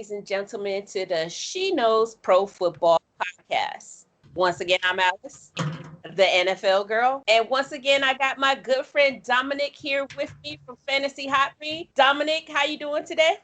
ladies and gentlemen, to the She Knows Pro Football podcast. Once again, I'm Alice, the NFL girl. And once again, I got my good friend Dominick here with me from Fantasy Hot Read. Dominick, how you doing today?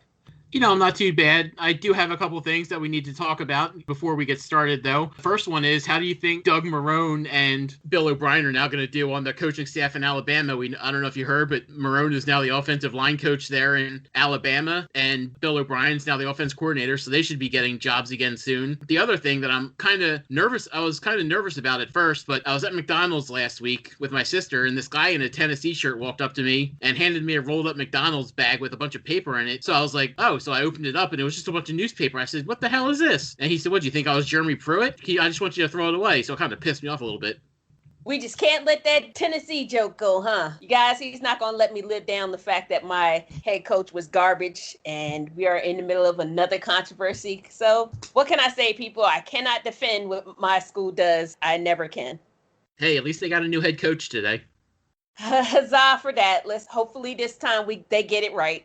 I'm not too bad. I do have a couple of things that we need to talk about before we get started, though. First one is, how do you think Doug Marrone and Bill O'Brien are now going to do on the coaching staff in Alabama? I don't know if you heard, but Marrone is now the offensive line coach there in Alabama, and Bill O'Brien's now the offense coordinator, so they should be getting jobs again soon. The other thing that I'm kind of nervous, I was kind of nervous about at first, but I was at McDonald's last week with my sister, and this guy in a Tennessee shirt walked up to me and handed me a rolled up McDonald's bag with a bunch of paper in it. So I was like, oh, so I opened it up and it was just a bunch of newspaper. I said, what the hell is this? And he said, what, do you think I was Jeremy Pruitt? I just want you to throw it away. So it kind of pissed me off a little bit. We just can't let that Tennessee joke go, huh? You guys, he's not going to let me live down the fact that my head coach was garbage and we are in the middle of another controversy. So what can I say, people? I cannot defend what my school does. I never can. Hey, at least they got a new head coach today. Huzzah for that. Hopefully this time they get it right.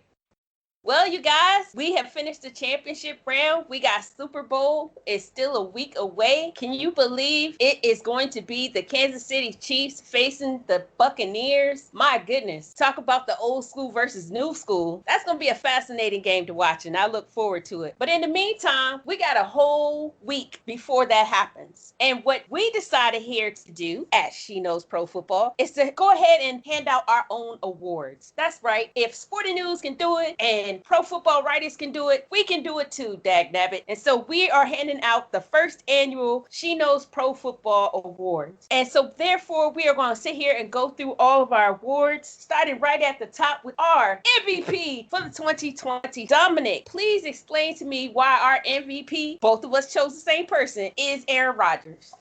Well, you guys, we have finished the championship round. We got Super Bowl. It's still a week away. Can you believe it is going to be the Kansas City Chiefs facing the Buccaneers? My goodness. Talk about the old school versus new school. That's going to be a fascinating game to watch, and I look forward to it. But in the meantime, we got a whole week before that happens. And what we decided here to do at She Knows Pro Football is to go ahead and hand out our own awards. That's right. If Sporting News can do it and pro football writers can do it, we can do it too, dagnabbit. And so we are handing out the first annual She Knows Pro Football Awards. And so therefore, we are going to sit here and go through all of our awards, starting right at the top with our MVP for the 2020. Dominick, please explain to me why our MVP, both of us chose the same person, is Aaron Rodgers.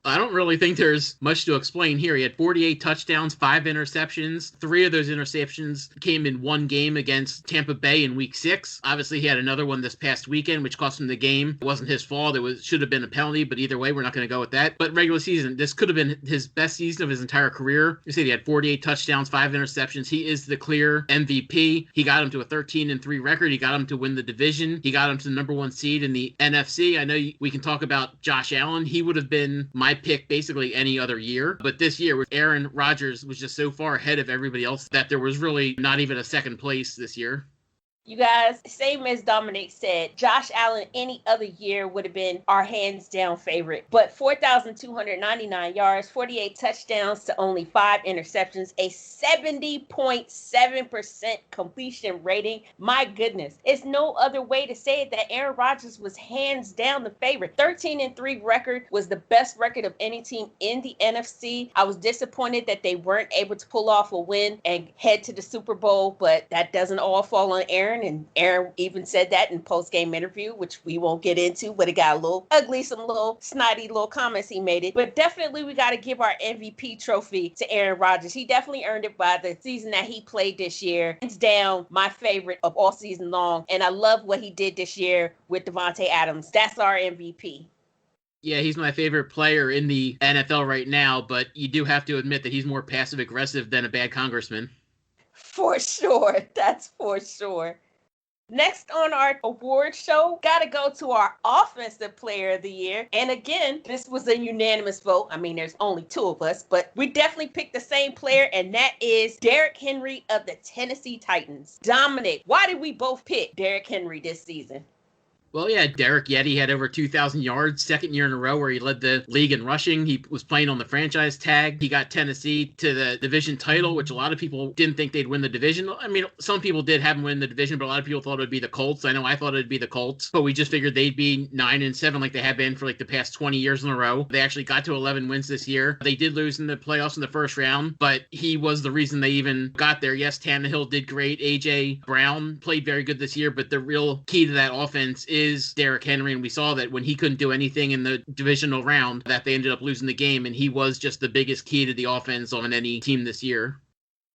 I don't really think there's much to explain here. He had 48 touchdowns, 5 interceptions. 3 of those interceptions came in one game against Tampa Bay in Week 6. Obviously, he had another one this past weekend, which cost him the game. It wasn't his fault. Should have been a penalty, but either way, we're not going to go with that. But regular season, this could have been his best season of his entire career. You said he had 48 touchdowns, 5 interceptions. He is the clear MVP. He got him to a 13-3 record. He got him to win the division. He got him to the number 1 seed in the NFC. I know we can talk about Josh Allen. He would have been my pick basically any other year. But this year, Aaron Rodgers was just so far ahead of everybody else that there was really not even a second place this year. You guys, same as Dominick said, Josh Allen any other year would have been our hands down favorite. But 4,299 yards, 48 touchdowns to only 5 interceptions, a 70.7% completion rating. My goodness, it's no other way to say it that Aaron Rodgers was hands down the favorite. 13-3 record was the best record of any team in the NFC. I was disappointed that they weren't able to pull off a win and head to the Super Bowl, but that doesn't all fall on Aaron. And Aaron even said that in post-game interview, which we won't get into, but it got a little ugly, some little snotty little comments he made it. But definitely we got to give our MVP trophy to Aaron Rodgers. He definitely earned it by the season that he played this year. Hands down, my favorite of all season long. And I love what he did this year with Devontae Adams. That's our MVP. Yeah, he's my favorite player in the NFL right now, but you do have to admit that he's more passive-aggressive than a bad congressman. For sure. That's for sure. Next on our award show, got to go to our Offensive Player of the Year. And again, this was a unanimous vote. I mean, there's only 2 of us, but we definitely picked the same player, and that is Derrick Henry of the Tennessee Titans. Dominick, why did we both pick Derrick Henry this season? Well, yeah, Derek Yeti had over 2,000 yards, second year in a row where he led the league in rushing. He was playing on the franchise tag. He got Tennessee to the division title, which a lot of people didn't think they'd win the division. I mean, some people did have him win the division, but a lot of people thought it would be the Colts. I know I thought it would be the Colts, but we just figured they'd be 9-7 like they have been for like the past 20 years in a row. They actually got to 11 wins this year. They did lose in the playoffs in the first round, but he was the reason they even got there. Yes, Tannehill did great. A.J. Brown played very good this year, but the real key to that offense is Derrick Henry, and we saw that when he couldn't do anything in the divisional round, that they ended up losing the game, and he was just the biggest key to the offense on any team this year.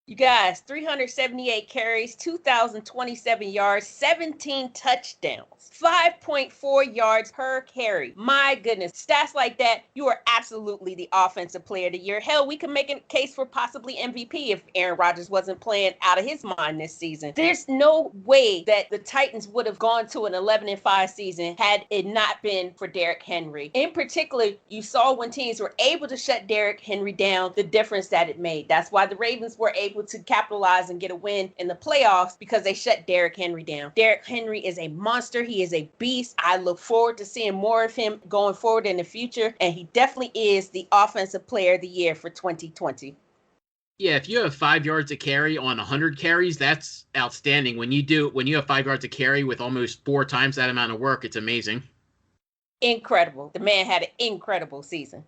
You guys, 378 carries, 2,027 yards, 17 touchdowns, 5.4 yards per carry. My goodness, stats like that, you are absolutely the offensive player of the year. Hell, we could make a case for possibly MVP if Aaron Rodgers wasn't playing out of his mind this season. There's no way that the Titans would have gone to an 11-5 season had it not been for Derrick Henry. In particular, you saw when teams were able to shut Derrick Henry down, the difference that it made. That's why the Ravens were able to capitalize and get a win in the playoffs, because they shut Derrick Henry down. Derrick Henry is a monster. He is a beast. I look forward to seeing more of him going forward in the future, and he definitely is the offensive player of the year for 2020. Yeah, if you have 5 yards a carry on 100 carries, that's outstanding. When you have 5 yards a carry with almost 4 times that amount of work, it's amazing. Incredible. The man had an incredible season.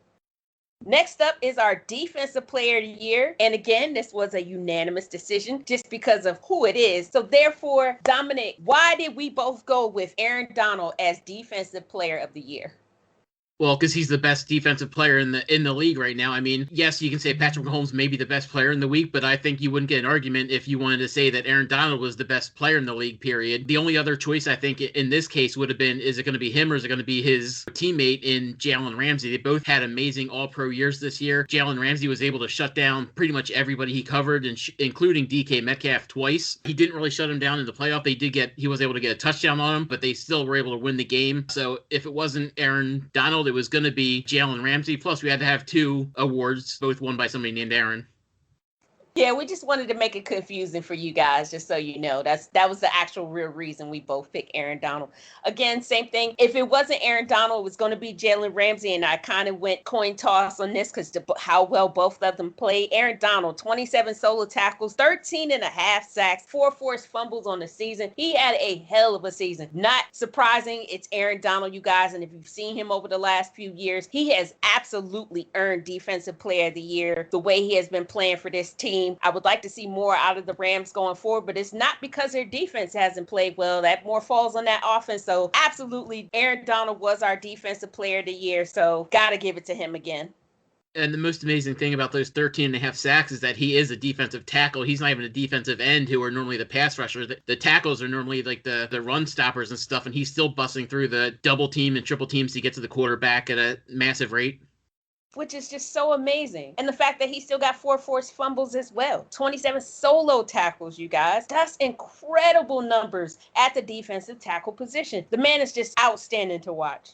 Next up is our defensive player of the year. And again, this was a unanimous decision just because of who it is. So therefore, Dominic, why did we both go with Aaron Donald as defensive player of the year? Well, because he's the best defensive player in the league right now. I mean, yes, you can say Patrick Mahomes may be the best player in the week, but I think you wouldn't get an argument if you wanted to say that Aaron Donald was the best player in the league, period. The only other choice, I think, in this case would have been, is it going to be him or is it going to be his teammate in Jalen Ramsey? They both had amazing all-pro years this year. Jalen Ramsey was able to shut down pretty much everybody he covered, including DK Metcalf twice. He didn't really shut him down in the playoff. He was able to get a touchdown on him, but they still were able to win the game. So if it wasn't Aaron Donald, it was going to be Jalen Ramsey. Plus, we had to have 2 awards, both won by somebody named Aaron. Yeah, we just wanted to make it confusing for you guys, just so you know. That was the actual real reason we both picked Aaron Donald. Again, same thing. If it wasn't Aaron Donald, it was going to be Jalen Ramsey, and I kind of went coin toss on this because how well both of them played. Aaron Donald, 27 solo tackles, 13 and a half sacks, 4 forced fumbles on the season. He had a hell of a season. Not surprising, it's Aaron Donald, you guys, and if you've seen him over the last few years, he has absolutely earned Defensive Player of the Year the way he has been playing for this team. I would like to see more out of the Rams going forward, but it's not because their defense hasn't played well. That more falls on that offense. So absolutely, Aaron Donald was our defensive player of the year. So got to give it to him again. And the most amazing thing about those 13 and a half sacks is that he is a defensive tackle. He's not even a defensive end, who are normally the pass rushers. The tackles are normally like the run stoppers and stuff, and he's still busting through the double team and triple teams to get to the quarterback at a massive rate. Which is just so amazing. And the fact that he still got 4 forced fumbles as well. 27 solo tackles, you guys. That's incredible numbers at the defensive tackle position. The man is just outstanding to watch.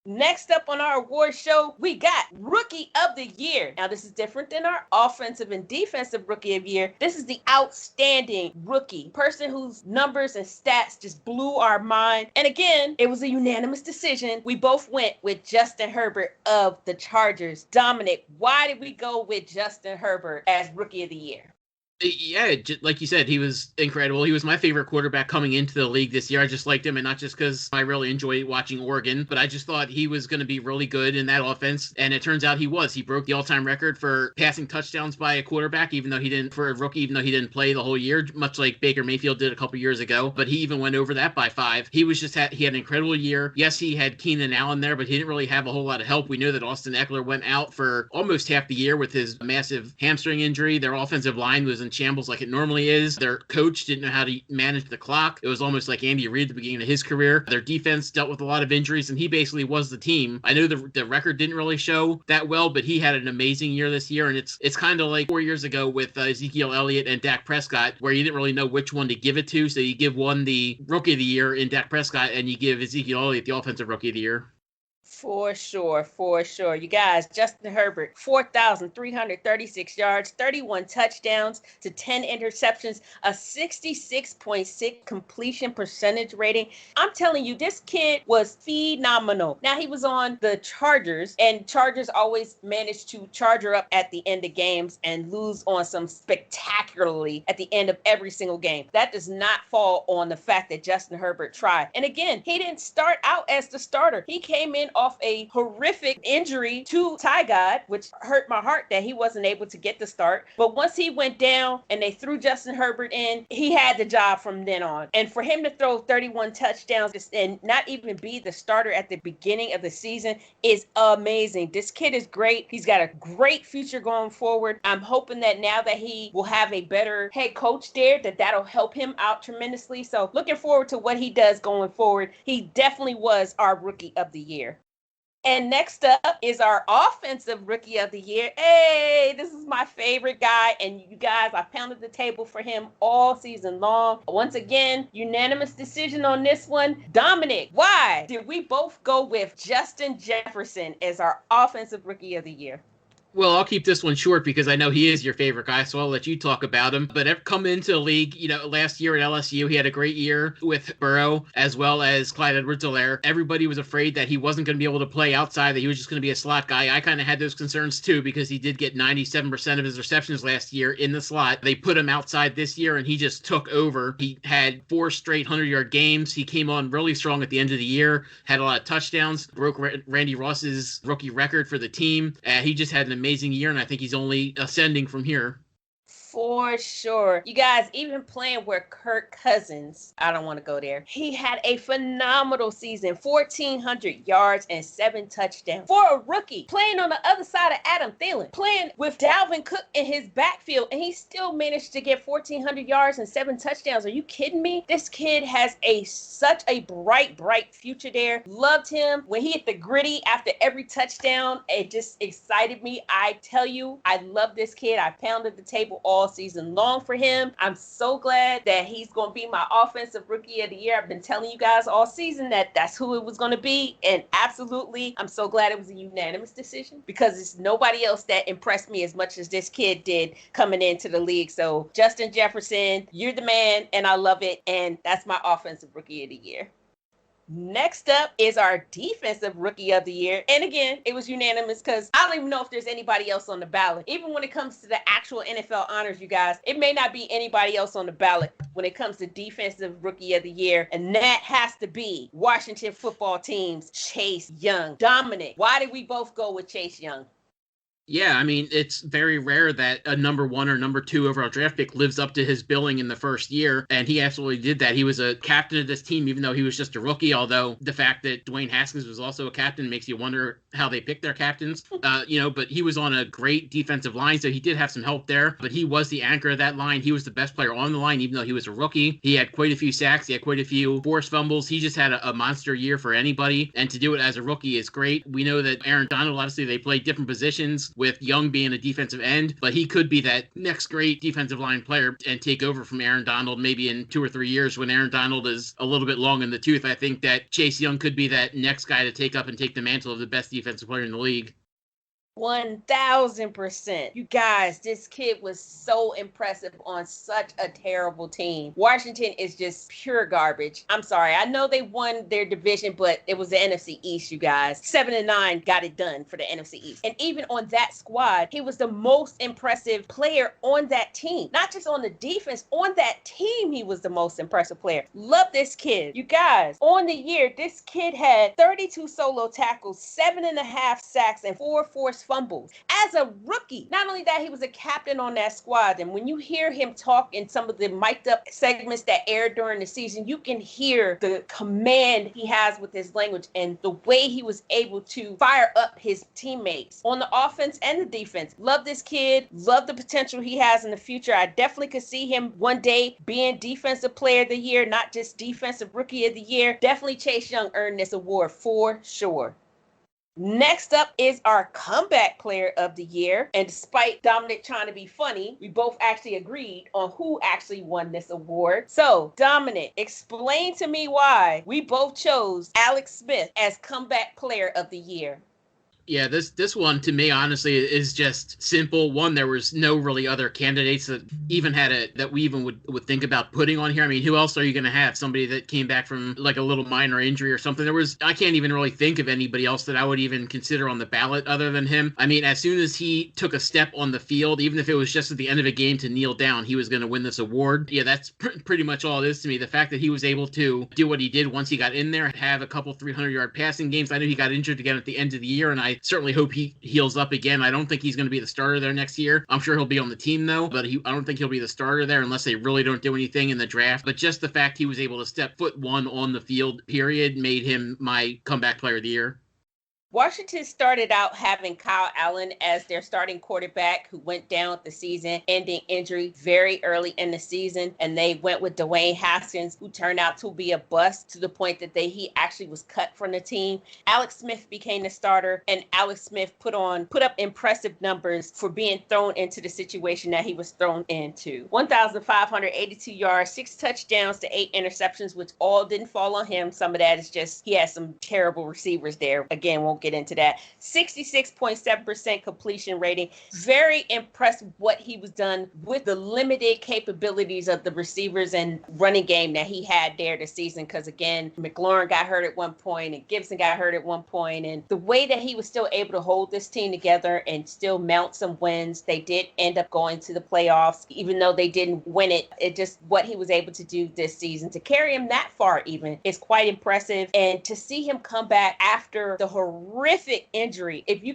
Next up on our award show, we got Rookie of the Year. Now, this is different than our offensive and defensive Rookie of the Year. This is the outstanding rookie, person whose numbers and stats just blew our mind. And again, it was a unanimous decision. We both went with Justin Herbert of the Chargers. Dominic, why did we go with Justin Herbert as Rookie of the Year? Yeah, like you said, he was incredible. He was my favorite quarterback coming into the league this year. I just liked him, and not just because I really enjoy watching Oregon, but I just thought he was going to be really good in that offense, and it turns out he was. He broke the all-time record for passing touchdowns by a quarterback, even though he didn't play the whole year, much like Baker Mayfield did a couple years ago, but he even went over that by 5. He had an incredible year. Yes, he had Keenan Allen there, but he didn't really have a whole lot of help. We know that Austin Eckler went out for almost half the year with his massive hamstring injury. Their offensive line was in shambles like it normally is. Their coach didn't know how to manage the clock. It was almost like Andy Reid at the beginning of his career. Their defense dealt with a lot of injuries, and he basically was the team. I know the record didn't really show that well, but he had an amazing year this year, and it's kind of like 4 years ago with Ezekiel Elliott and Dak Prescott, where you didn't really know which one to give it to, so you give one the Rookie of the Year in Dak Prescott, and you give Ezekiel Elliott the Offensive Rookie of the Year. For sure. You guys, Justin Herbert, 4,336 yards, 31 touchdowns to 10 interceptions, a 66.6 completion percentage rating. I'm telling you, this kid was phenomenal. Now, he was on the Chargers, and Chargers always manage to charger up at the end of games and lose on some spectacularly at the end of every single game. That does not fall on the fact that Justin Herbert tried. And again, he didn't start out as the starter. He came in off a horrific injury to Ty God, which hurt my heart that he wasn't able to get the start. But once he went down and they threw Justin Herbert in, he had the job from then on. And for him to throw 31 touchdowns and not even be the starter at the beginning of the season is amazing. This kid is great. He's got a great future going forward. I'm hoping that now that he will have a better head coach there, that'll help him out tremendously. So looking forward to what he does going forward. He definitely was our Rookie of the Year. And next up is our Offensive Rookie of the Year. Hey, this is my favorite guy. And you guys, I pounded the table for him all season long. Once again, unanimous decision on this one. Dominick, why did we both go with Justin Jefferson as our Offensive Rookie of the Year? Well, I'll keep this one short because I know he is your favorite guy, so I'll let you talk about him. But come into the league, last year at LSU, he had a great year with Burrow as well as Clyde Edwards-Helaire. Everybody was afraid that he wasn't going to be able to play outside, that he was just going to be a slot guy. I kind of had those concerns too because he did get 97% of his receptions last year in the slot. They put him outside this year and he just took over. He had 4 straight 100-yard games. He came on really strong at the end of the year, had a lot of touchdowns, broke Randy Ross's rookie record for the team. He just had an amazing year, and I think he's only ascending from here. For sure. You guys, even playing with Kirk Cousins, I don't want to go there. He had a phenomenal season, 1,400 yards and 7 touchdowns. For a rookie, playing on the other side of Adam Thielen, playing with Dalvin Cook in his backfield, and he still managed to get 1,400 yards and 7 touchdowns. Are you kidding me? This kid has such a bright future there. Loved him. When he hit the gritty after every touchdown, it just excited me. I tell you, I love this kid. I pounded the table all season long for him. I'm so glad that he's going to be my Offensive Rookie of the Year. I've been telling you guys all season that that's who it was going to be, and absolutely, I'm so glad it was a unanimous decision because it's nobody else that impressed me as much as this kid did coming into the league. So Justin Jefferson, you're the man, and I love it, and that's my Offensive Rookie of the Year. Next up is our Defensive Rookie of the Year. And again, it was unanimous because I don't even know if there's anybody else on the ballot. Even when it comes to the actual NFL honors, you guys, it may not be anybody else on the ballot when it comes to Defensive Rookie of the Year. And that has to be Washington football team's Chase Young. Dominick, why did we both go with Chase Young? Yeah, I mean, it's very rare that a number 1 or number 2 overall draft pick lives up to his billing in the first year, and he absolutely did that. He was a captain of this team, even though he was just a rookie, although the fact that Dwayne Haskins was also a captain makes you wonder how they picked their captains, but he was on a great defensive line, so he did have some help there, but he was the anchor of that line. He was the best player on the line, even though he was a rookie. He had quite a few sacks. He had quite a few forced fumbles. He just had a monster year for anybody, and to do it as a rookie is great. We know that Aaron Donald, obviously, they play different positions with Young being a defensive end, but he could be that next great defensive line player and take over from Aaron Donald maybe in 2 or 3 years when Aaron Donald is a little bit long in the tooth. I think that Chase Young could be that next guy to take up and take the mantle of the best defensive player in the league. 1,000%. You guys, this kid was so impressive on such a terrible team. Washington is just pure garbage. I'm sorry. I know they won their division, but it was the NFC East, you guys. 7-9 got it done for the NFC East. And even on that squad, he was the most impressive player on that team. Not just on the defense, on that team, he was the most impressive player. Love this kid. You guys, on the year, this kid had 32 solo tackles, 7.5 sacks, and 4 forced fumbles. As a rookie, not only that, he was a captain on that squad. And when you hear him talk in some of the mic'd up segments that aired during the season, you can hear the command he has with his language and the way he was able to fire up his teammates on the offense and the defense. Love this kid. Love the potential he has in the future. I definitely could see him one day being Defensive Player of the Year, not just Defensive Rookie of the Year. Definitely Chase Young earned this award for sure. Next up is our Comeback Player of the Year. And despite Dominick trying to be funny, we both actually agreed on who actually won this award. So, Dominick, explain to me why we both chose Alex Smith as Comeback Player of the Year. Yeah, this one to me honestly is just simple. One, there was no really other candidates that even that we even would think about putting on here. I mean, who else are you going to have? Somebody that came back from like a little minor injury or something. I can't even really think of anybody else that I would even consider on the ballot other than him. I mean, as soon as he took a step on the field, even if it was just at the end of a game to kneel down, he was going to win this award. Yeah, that's pretty much all it is to me. The fact that he was able to do what he did once he got in there, have a couple 300-yard passing games. I knew he got injured again at the end of the year, and I certainly hope he heals up again. I don't think he's going to be the starter there next year. I'm sure he'll be on the team, though, but I don't think he'll be the starter there unless they really don't do anything in the draft. But just the fact he was able to step foot one on the field, period, made him my comeback player of the year. Washington started out having Kyle Allen as their starting quarterback who went down with the season-ending injury very early in the season, and they went with Dwayne Haskins, who turned out to be a bust to the point that he actually was cut from the team. Alex Smith became the starter, and Alex Smith put up impressive numbers for being thrown into the situation that he was thrown into. 1,582 yards, 6 touchdowns to 8 interceptions, which all didn't fall on him. Some of that is just he had some terrible receivers there. Again, won't get into that. 66.7% completion rating. Very impressed with what he was done with the limited capabilities of the receivers and running game that he had there this season. Because again, McLaurin got hurt at one point and Gibson got hurt at one point, and the way that he was still able to hold this team together and still mount some wins. They did end up going to the playoffs, even though they didn't win it. It just what he was able to do this season to carry him that far even is quite impressive. And to see him come back after the horrific injury. If you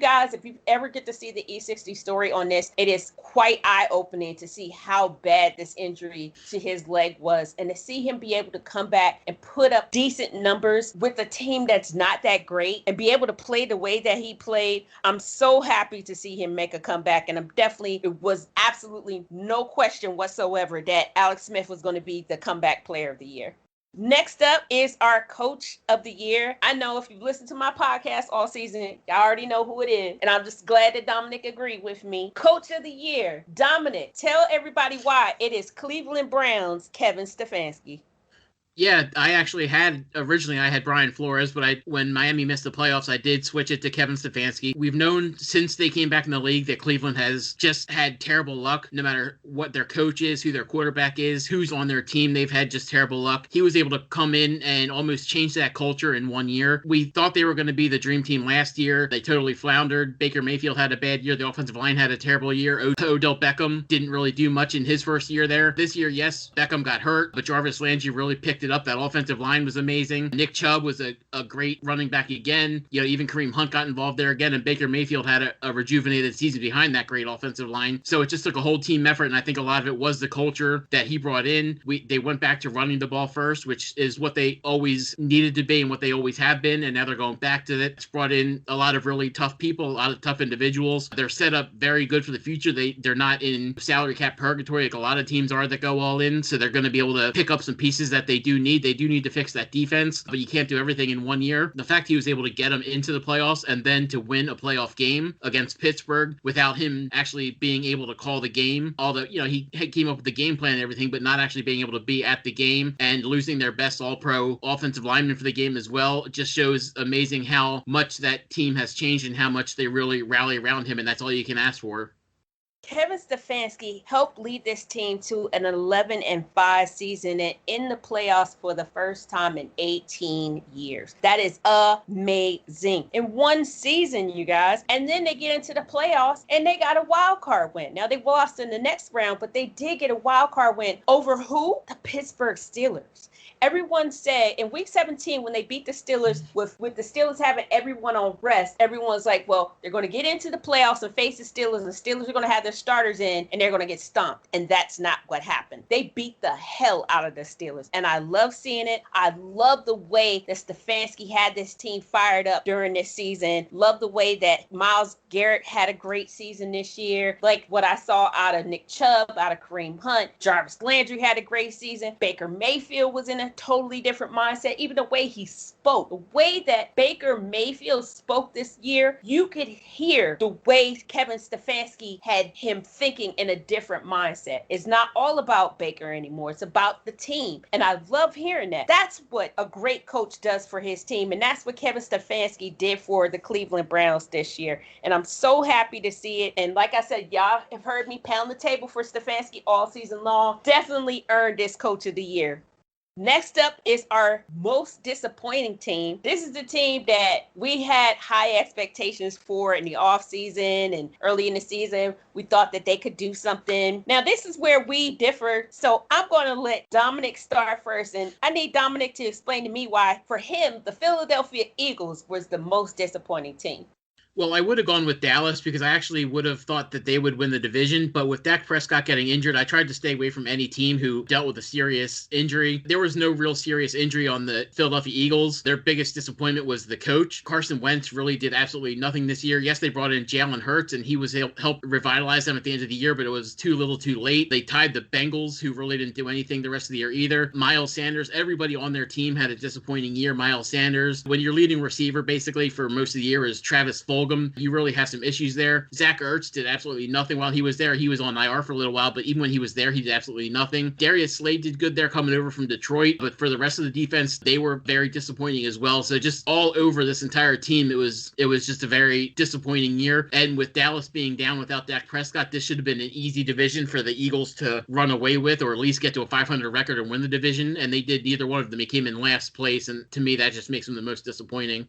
ever get to see the E60 story on this, it is quite eye-opening to see how bad this injury to his leg was, and to see him be able to come back and put up decent numbers with a team that's not that great and be able to play the way that he played. I'm so happy to see him make a comeback, and it was absolutely no question whatsoever that Alex Smith was going to be the comeback player of the year. Next up is our coach of the year. I know if you've listened to my podcast all season, I already know who it is. And I'm just glad that Dominick agreed with me. Coach of the year, Dominick, tell everybody why it is Cleveland Browns, Kevin Stefanski. Yeah, originally I had Brian Flores, but when Miami missed the playoffs, I did switch it to Kevin Stefanski. We've known since they came back in the league that Cleveland has just had terrible luck, no matter what their coach is, who their quarterback is, who's on their team. They've had just terrible luck. He was able to come in and almost change that culture in 1 year. We thought they were going to be the dream team last year. They totally floundered. Baker Mayfield had a bad year. The offensive line had a terrible year. Odell Beckham didn't really do much in his first year there. This year, yes, Beckham got hurt, but Jarvis Landry really picked it up. That offensive line was amazing. Nick Chubb was a great running back again. Even Kareem Hunt got involved there again, and Baker Mayfield had a rejuvenated season behind that great offensive line. So it just took a whole team effort, and I think a lot of it was the culture that he brought in. They went back to running the ball first, which is what they always needed to be and what they always have been, and now they're going back to it. It's brought in a lot of really tough people, a lot of tough individuals. They're set up very good for the future. They're not in salary cap purgatory like a lot of teams are that go all in, so they're going to be able to pick up some pieces that they do need. They do need to fix that defense, but you can't do everything in 1 year. The fact he was able to get them into the playoffs and then to win a playoff game against Pittsburgh without him actually being able to call the game, although, he came up with the game plan and everything, but not actually being able to be at the game, and losing their best all-pro offensive lineman for the game as well, it just shows amazing how much that team has changed and how much they really rally around him, and that's all you can ask for. Kevin Stefanski helped lead this team to an 11-5 season and in the playoffs for the first time in 18 years. That is amazing. In one season, you guys. And then they get into the playoffs and they got a wild card win. Now, they lost in the next round, but they did get a wild card win over who? The Pittsburgh Steelers. Everyone said in week 17 when they beat the Steelers, with the Steelers having everyone on rest, everyone's like, well, they're going to get into the playoffs and face the Steelers, and the Steelers are going to have their starters in, and they're going to get stomped. And that's not what happened. They beat the hell out of the Steelers, and I love seeing it. I love the way that Stefanski had this team fired up during this season. Love the way that Myles Garrett had a great season this year. Like what I saw out of Nick Chubb, out of Kareem Hunt. Jarvis Landry had a great season. Baker Mayfield was in a totally different mindset. Even the way he spoke, the way that Baker Mayfield spoke this year, you could hear the way Kevin Stefanski had him thinking in a different mindset. It's not all about Baker anymore. It's about the team. And I love hearing that. That's what a great coach does for his team. And that's what Kevin Stefanski did for the Cleveland Browns this year. And I'm so happy to see it. And like I said, y'all have heard me pound the table for Stefanski all season long. Definitely earned this Coach of the Year. Next up is our most disappointing team. This is the team that we had high expectations for in the offseason and early in the season. We thought that they could do something. Now, this is where we differ. So I'm going to let Dominick start first. And I need Dominick to explain to me why, for him, the Philadelphia Eagles was the most disappointing team. Well, I would have gone with Dallas because I actually would have thought that they would win the division. But with Dak Prescott getting injured, I tried to stay away from any team who dealt with a serious injury. There was no real serious injury on the Philadelphia Eagles. Their biggest disappointment was the coach. Carson Wentz really did absolutely nothing this year. Yes, they brought in Jalen Hurts, and he was helped revitalize them at the end of the year, but it was too little too late. They tied the Bengals, who really didn't do anything the rest of the year either. Miles Sanders, everybody on their team had a disappointing year. Miles Sanders, when your leading receiver basically for most of the year is Travis Fulgham, you really have some issues there. Zach Ertz did absolutely nothing while he was there. He was on IR for a little while, but even when he was there, he did absolutely nothing. Darius Slade did good there coming over from Detroit, but for the rest of the defense, they were very disappointing as well. So just all over this entire team, it was just a very disappointing year. And with Dallas being down without Dak Prescott, this should have been an easy division for the Eagles to run away with, or at least get to a 500 record and win the division. And they did neither one of them. They came in last place, and to me, that just makes them the most disappointing.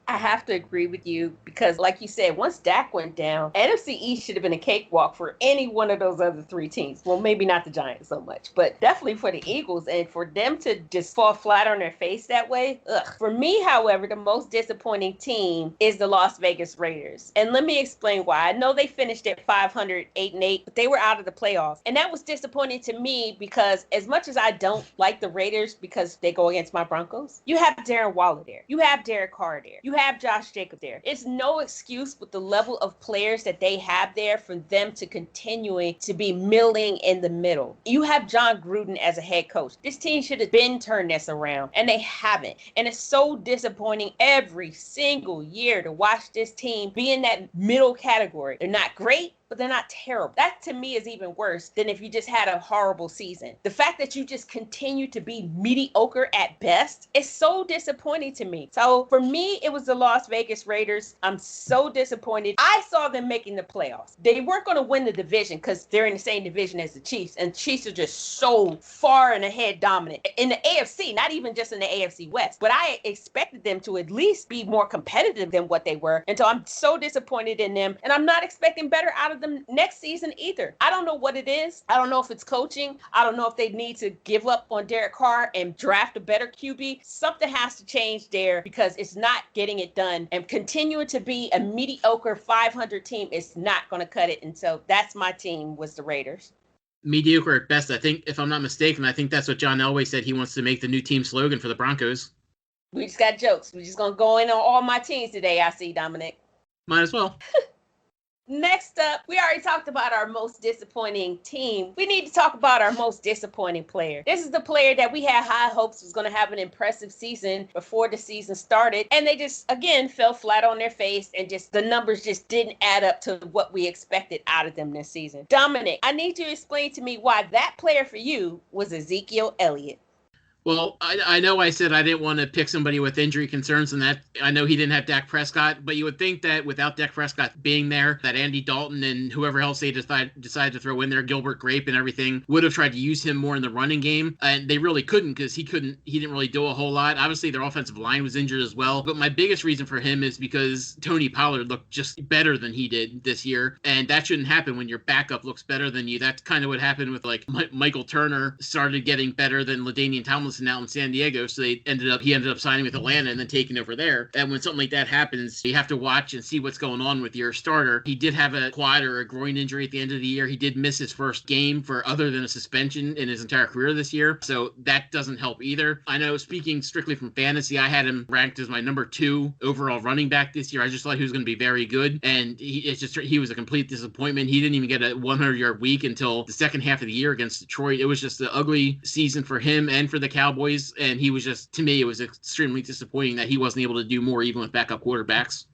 I have to agree with you because, like you said, once Dak went down, NFC East should have been a cakewalk for any one of those other three teams. Well, maybe not the Giants so much, but definitely for the Eagles. And for them to just fall flat on their face that way, ugh. For me, however, the most disappointing team is the Las Vegas Raiders. And let me explain why. I know they finished at 500, 8-8, but they were out of the playoffs. And that was disappointing to me because as much as I don't like the Raiders because they go against my Broncos, you have Darren Waller there. You have Derek Carr there. You have Josh Jacobs there. It's no excuse with the level of players that they have there for them to continuing to be milling in the middle. You have John Gruden as a head coach. This team should have been turned this around, and they haven't. And it's so disappointing every single year to watch this team be in that middle category. They're not great, but they're not terrible. That to me is even worse than if you just had a horrible season. The fact that you just continue to be mediocre at best is so disappointing to me. So for me, it was the Las Vegas Raiders. I'm so disappointed. I saw them making the playoffs. They weren't going to win the division because they're in the same division as the Chiefs, and Chiefs are just so far and ahead dominant in the AFC, not even just in the AFC West. But I expected them to at least be more competitive than what they were. And so I'm so disappointed in them, and I'm not expecting better out of them next season either. I don't know what it is. I don't know if it's coaching. I don't know if they need to give up on Derek Carr and draft a better QB. Something has to change there because it's not getting it done, and continuing to be a mediocre 500 team is not going to cut it. And so that's my team, was the Raiders. Mediocre at best. I think, if I'm not mistaken, I think that's what John Elway said he wants to make the new team slogan for the Broncos. We just got jokes. We're just going to go in on all my teams today, I see, Dominick. Might as well. Next up, we already talked about our most disappointing team. We need to talk about our most disappointing player. This is the player that we had high hopes was going to have an impressive season before the season started. And they just, again, fell flat on their face, and just the numbers just didn't add up to what we expected out of them this season. Dominick, I need you to explain to me why that player for you was Ezekiel Elliott. Well, I know I said I didn't want to pick somebody with injury concerns, and that I know he didn't have Dak Prescott, but you would think that without Dak Prescott being there, that Andy Dalton and whoever else they decided to throw in there, Gilbert Grape and everything, would have tried to use him more in the running game, and they really couldn't because he didn't really do a whole lot. Obviously, their offensive line was injured as well, but my biggest reason for him is because Tony Pollard looked just better than he did this year, and that shouldn't happen when your backup looks better than you. That's kind of what happened with like Michael Turner started getting better than LaDainian Tomlinson out in San Diego, so he ended up signing with Atlanta and then taking over there. And when something like that happens, you have to watch and see what's going on with your starter. He did have a quad or a groin injury at the end of the year. He did miss his first game for other than a suspension in his entire career this year, so that doesn't help either. I know, speaking strictly from fantasy, I had him ranked as my number 2 overall running back this year. I just thought he was going to be very good, and he was a complete disappointment. He didn't even get a 100-yard week until the second half of the year against Detroit. It was just an ugly season for him and for the Cowboys. And he was just, to me, it was extremely disappointing that he wasn't able to do more even with backup quarterbacks.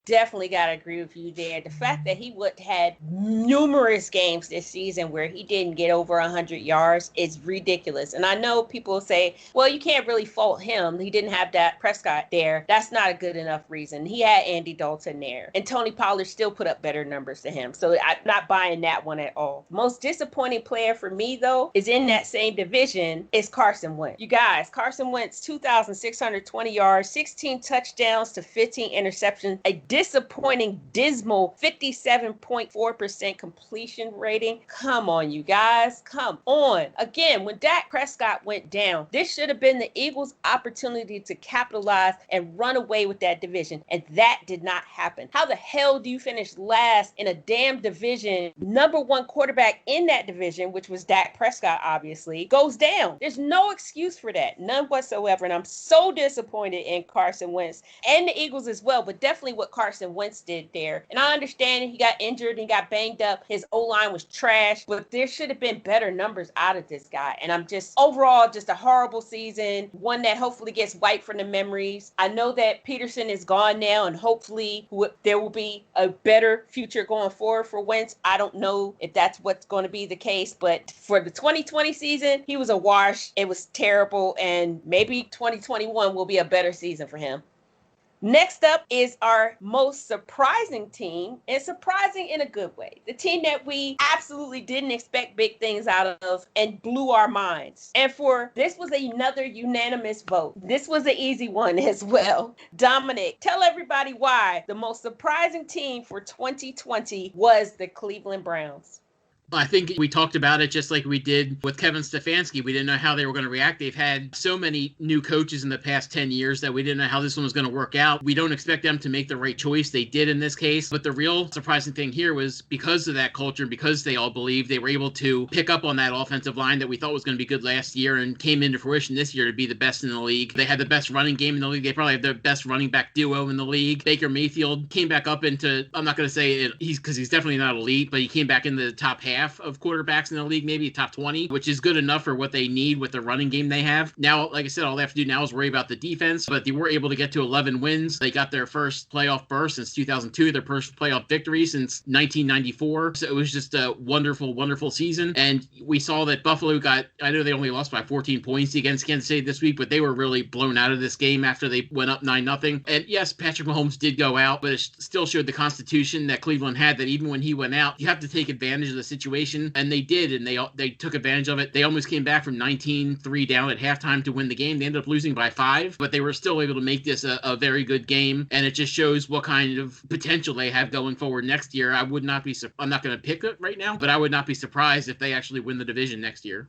Definitely got to agree with you there. The fact that he had numerous games this season where he didn't get over 100 yards is ridiculous. And I know people say, well, you can't really fault him. He didn't have Dak Prescott there. That's not a good enough reason. He had Andy Dalton there. And Tony Pollard still put up better numbers than him. So I'm not buying that one at all. Most disappointing player for me, though, is in that same division is Carson Wentz. You guys, Carson Wentz, 2,620 yards, 16 touchdowns to 15 interceptions, a disappointing, dismal 57.4% completion rating. Come on, you guys. Come on. Again, when Dak Prescott went down, this should have been the Eagles' opportunity to capitalize and run away with that division. And that did not happen. How the hell do you finish last in a damn division? Number one quarterback in that division, which was Dak Prescott, obviously, goes down. There's no excuse for that. None whatsoever. And I'm so disappointed in Carson Wentz and the Eagles as well, but definitely what Carson Wentz did there. And I understand he got injured and he got banged up. His O-line was trash, but there should have been better numbers out of this guy. And I'm just overall just a horrible season, one that hopefully gets wiped from the memories. I know that Peterson is gone now, and hopefully there will be a better future going forward for Wentz. I don't know if that's what's going to be the case, but for the 2020 season, he was a wash. It was terrible, and maybe 2021 will be a better season for him. Next up is our most surprising team, and surprising in a good way. The team that we absolutely didn't expect big things out of and blew our minds. And this was another unanimous vote. This was an easy one as well. Dominick, tell everybody why the most surprising team for 2020 was the Cleveland Browns. I think we talked about it just like we did with Kevin Stefanski. We didn't know how they were going to react. They've had so many new coaches in the past 10 years that we didn't know how this one was going to work out. We don't expect them to make the right choice. They did in this case. But the real surprising thing here was because of that culture, because they all believed, they were able to pick up on that offensive line that we thought was going to be good last year and came into fruition this year to be the best in the league. They had the best running game in the league. They probably have the best running back duo in the league. Baker Mayfield came back up into, I'm not going to say it, because he's definitely not elite, but he came back into the top half of quarterbacks in the league, maybe top 20, which is good enough for what they need with the running game they have. Now, like I said, all they have to do now is worry about the defense, but they were able to get to 11 wins. They got their first playoff berth since 2002, their first playoff victory since 1994. So it was just a wonderful, wonderful season. And we saw that Buffalo I know they only lost by 14 points against Kansas City this week, but they were really blown out of this game after they went up 9-0. And yes, Patrick Mahomes did go out, but it still showed the constitution that Cleveland had, that even when he went out, you have to take advantage of the situation. And they did, and they took advantage of it. They almost came back from 19-3 down at halftime to win the game. They ended up losing by 5, but they were still able to make this a very good game, and it just shows what kind of potential they have going forward next year. I'm not going to pick it right now, but I would not be surprised if they actually win the division next year.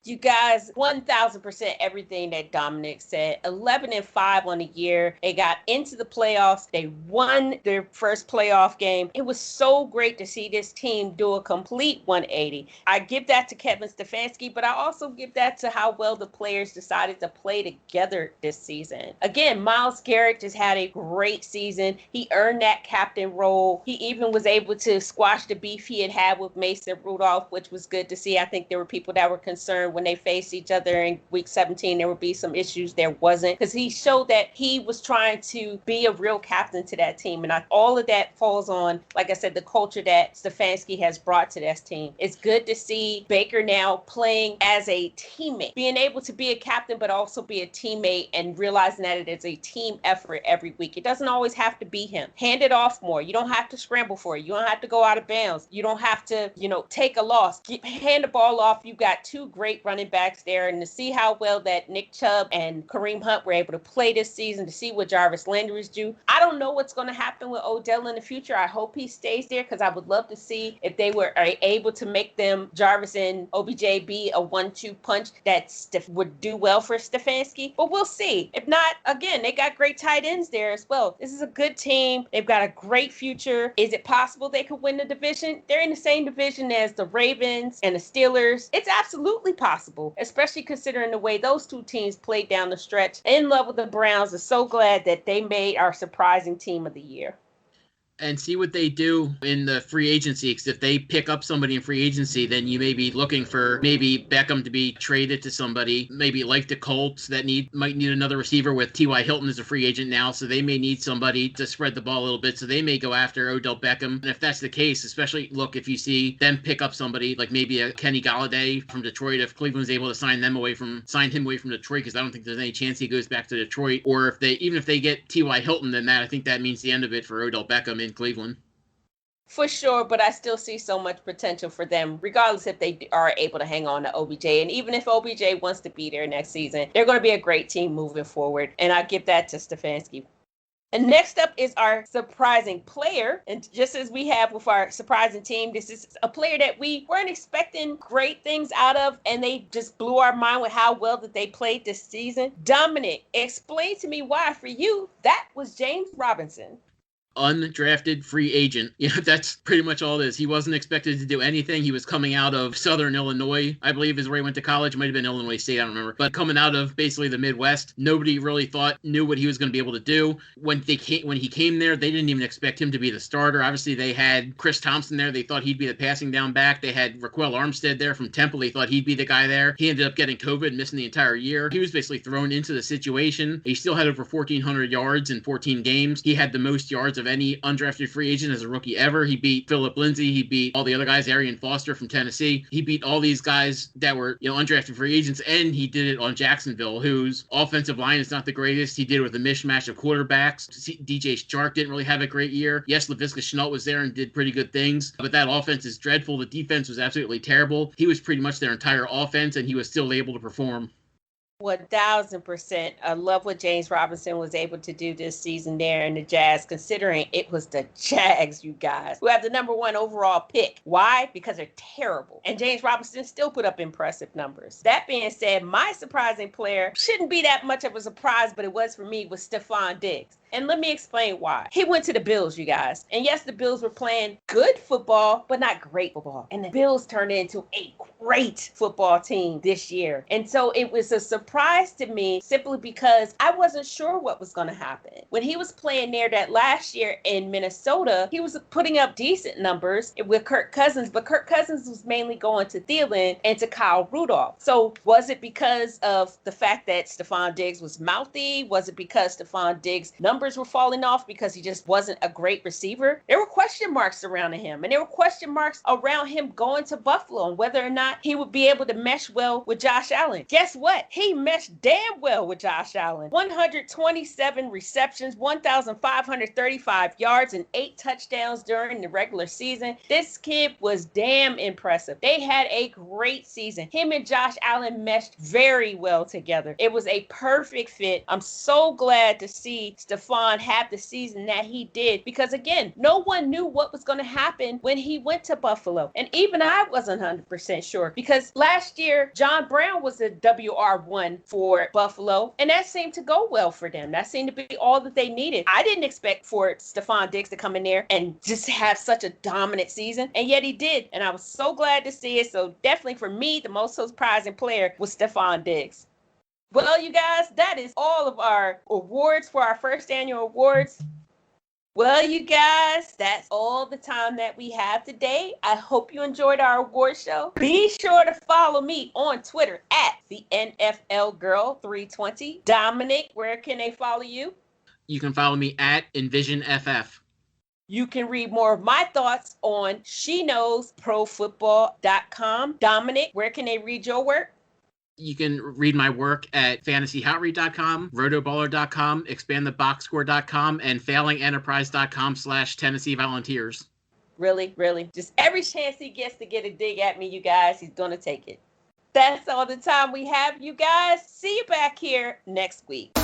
You guys, 1,000% everything that Dominick said. 11-5 on the year. They got into the playoffs. They won their first playoff game. It was so great to see this team do a complete 180. I give that to Kevin Stefanski, but I also give that to how well the players decided to play together this season. Again, Myles Garrett just had a great season. He earned that captain role. He even was able to squash the beef he had with Mason Rudolph, which was good to see. I think there were people that were concerned when they faced each other in week 17, there would be some issues. There wasn't, because he showed that he was trying to be a real captain to that team. And all of that falls on, like I said, the culture that Stefanski has brought to this team. It's good to see Baker now playing as a teammate, being able to be a captain, but also be a teammate, and realizing that it is a team effort every week. It doesn't always have to be him. Hand it off more. You don't have to scramble for it. You don't have to go out of bounds. You don't have to, take a loss. Hand the ball off. You've got two great running backs there, and to see how well that Nick Chubb and Kareem Hunt were able to play this season, to see what Jarvis Landry's do. I don't know what's going to happen with Odell in the future. I hope he stays there, because I would love to see if they were able to make them, Jarvis and OBJ, be a 1-2 punch that would do well for Stefanski. But we'll see. If not, again, they got great tight ends there as well. This is a good team. They've got a great future. Is it possible they could win the division? They're in the same division as the Ravens and the Steelers. It's absolutely possible, especially considering the way those two teams played down the stretch. In love with the Browns. I'm so glad that they made our surprising team of the year. and see what they do in the free agency. Because if they pick up somebody in free agency, then you may be looking for maybe Beckham to be traded to somebody, maybe like the Colts that might need another receiver with T.Y. Hilton as a free agent now, so they may need somebody to spread the ball a little bit, so they may go after Odell Beckham. And if that's the case, especially look, if you see them pick up somebody like maybe a Kenny Golladay from Detroit, if Cleveland's able to sign him away from Detroit, because I don't think there's any chance he goes back to Detroit, or if they get T.Y. Hilton, then I think that means the end of it for Odell Beckham in Cleveland. For sure, but I still see so much potential for them, regardless if they are able to hang on to OBJ. And even if OBJ wants to be there next season, they're going to be a great team moving forward. And I give that to Stefanski. And next up is our surprising player. And just as we have with our surprising team, this is a player that we weren't expecting great things out of, and they just blew our mind with how well that they played this season. Dominic, explain to me why, for you, that was James Robinson. Undrafted free agent. That's pretty much all it is. He wasn't expected to do anything. He was coming out of Southern Illinois, I believe is where he went to college. It might have been Illinois State, I don't remember. But coming out of basically the Midwest, nobody really knew what he was going to be able to do. When he came there, they didn't even expect him to be the starter. Obviously, they had Chris Thompson there. They thought he'd be the passing down back. They had Raquel Armstead there from Temple. They thought he'd be the guy there. He ended up getting COVID, missing the entire year. He was basically thrown into the situation. He still had over 1,400 yards in 14 games. He had the most yards of any undrafted free agent as a rookie ever. He beat Phillip Lindsay. He beat all the other guys, Arian Foster from Tennessee. He beat all these guys that were, undrafted free agents, and he did it on Jacksonville, whose offensive line is not the greatest. He did it with a mishmash of quarterbacks. DJ Chark didn't really have a great year. Yes, Laviska Shenault was there and did pretty good things, but that offense is dreadful. The defense was absolutely terrible. He was pretty much their entire offense, and he was still able to perform. 1,000%. I love what James Robinson was able to do this season there in the Jazz, considering it was the Jags, you guys, who have the number 1 overall pick. Why? Because they're terrible. And James Robinson still put up impressive numbers. That being said, my surprising player shouldn't be that much of a surprise, but it was for me, was Stephon Diggs. And let me explain why. He went to the Bills, you guys. And yes, the Bills were playing good football, but not great football. And the Bills turned into a great football team this year. And so it was a surprise to me simply because I wasn't sure what was going to happen. When he was playing there that last year in Minnesota, he was putting up decent numbers with Kirk Cousins, but Kirk Cousins was mainly going to Thielen and to Kyle Rudolph. So was it because of the fact that Stephon Diggs was mouthy? Was it because Stephon Diggs' numbers were falling off because he just wasn't a great receiver? There were question marks surrounding him, and there were question marks around him going to Buffalo and whether or not he would be able to mesh well with Josh Allen. Guess what? He meshed damn well with Josh Allen. 127 receptions, 1,535 yards, and 8 touchdowns during the regular season. This kid was damn impressive. They had a great season. Him and Josh Allen meshed very well together. It was a perfect fit. I'm so glad to see Stephon have the season that he did, because again, no one knew what was going to happen when he went to Buffalo. And even I wasn't 100% sure, because last year, John Brown was a WR1 for Buffalo, and that seemed to go well for them. That seemed to be all that they needed. I didn't expect for Stephon Diggs to come in there and just have such a dominant season, and yet he did. And I was so glad to see it. So definitely for me, the most surprising player was Stephon Diggs. Well, you guys, that is all of our awards for our first annual awards. Well, you guys, that's all the time that we have today. I hope you enjoyed our award show. Be sure to follow me on Twitter at TheNFLGirl320. Dominic, where can they follow you? You can follow me at EnvisionFF. You can read more of my thoughts on SheKnowsProFootball.com. Dominic, where can they read your work? You can read my work at FantasyHotRead.com, Rotoballer.com, ExpandTheBoxScore.com, and FailingEnterprise.com/Tennessee Volunteers. Really. Just every chance he gets to get a dig at me, you guys, he's going to take it. That's all the time we have, you guys. See you back here next week.